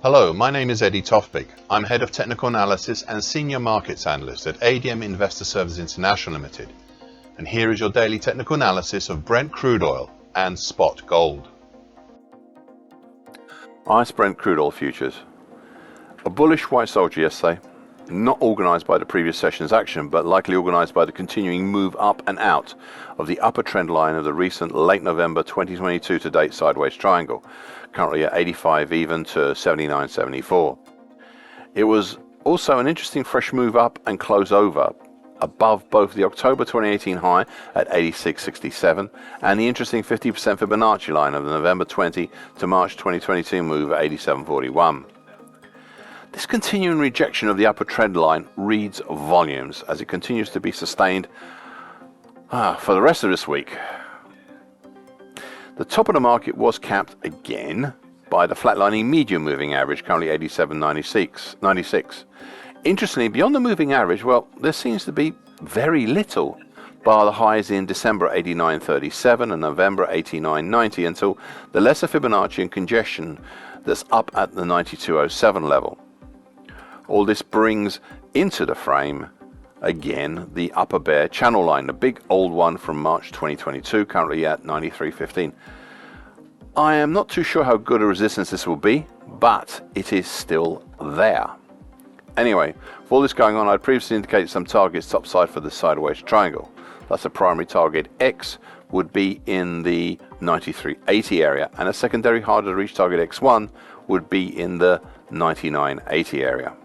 Hello, my name is Eddie Tofpik. I'm Head of Technical Analysis and Senior Markets Analyst at ADM Investor Services International Limited. And here is your daily technical analysis of Brent crude oil and spot gold. ICE Brent crude oil futures. A bullish white soldier yesterday, not organised by the previous session's action, but likely organised by the continuing move up and out of the upper trend line of the recent late November 2022 to date sideways triangle, currently at 85 even to 79.74. It was also an interesting fresh move up and close over above both the October 2018 high at 86.67 and the interesting 50% Fibonacci line of the November 20 to March 2022 move at 87.41. This continuing rejection of the upper trend line reads volumes as it continues to be sustained for the rest of this week. The top of the market was capped again by the flatlining medium moving average, currently 87.96. Interestingly, beyond the moving average, well, there seems to be very little, bar the highs in December 89.37 and November 89.90 until the lesser Fibonacci and congestion that's up at the 92.07 level. All this brings into the frame again the upper bear channel line, the big old one from March 2022, currently at 93.15. I am not too sure how good a resistance this will be, but it is still there. Anyway, with all this going on, I'd previously indicated some targets topside for the sideways triangle. Thus, a primary target X would be in the 93.80 area, and a secondary harder to reach target X1 would be in the 99.80 area.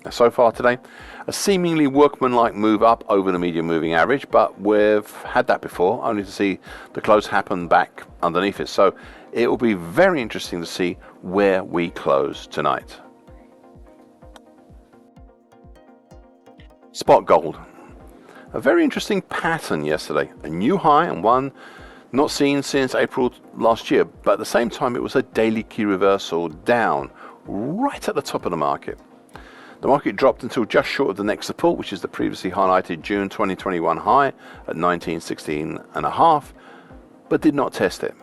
Now, so far today, a seemingly workmanlike move up over the medium moving average, but we've had that before, only to see the close happen back underneath it. So it will be very interesting to see where we close tonight. Spot gold. A very interesting pattern yesterday. A new high and one not seen since April last year, but at the same time it was a daily key reversal down right at the top of the market. The market dropped until just short of the next support, which is the previously highlighted June 2021 high at 1916.5, but did not test it.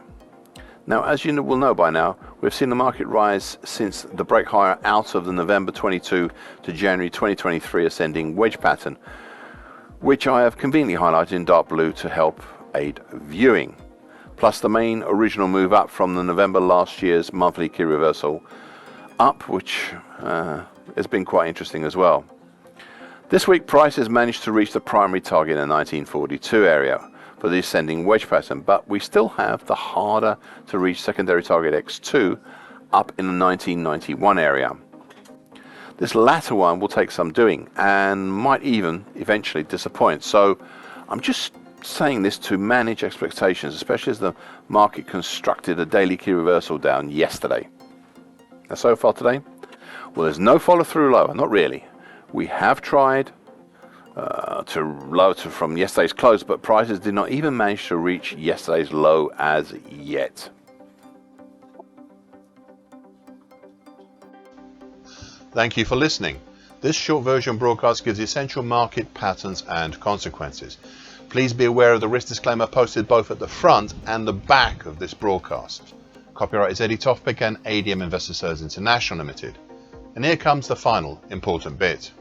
Now, as you will know by now, we've seen the market rise since the break higher out of the November 22 to January 2023 ascending wedge pattern, which I have conveniently highlighted in dark blue to help aid viewing, plus the main original move up from the November last year's monthly key reversal up, which has been quite interesting as well. This week, price has managed to reach the primary target in the 1942 area for the ascending wedge pattern, but we still have the harder to reach secondary target X2 up in the 1991 area. This latter one will take some doing and might even eventually disappoint. So I'm just saying this to manage expectations, especially as the market constructed a daily key reversal down yesterday. Now, so far today, well, there's no follow through lower, not really. We have tried to lower from yesterday's close, but prices did not even manage to reach yesterday's low as yet. Thank you for listening. This short version broadcast gives essential market patterns and consequences. Please be aware of the risk disclaimer posted both at the front and the back of this broadcast. Copyright is Eddie Tofpik and ADM Investor Services International Limited. And here comes the final important bit.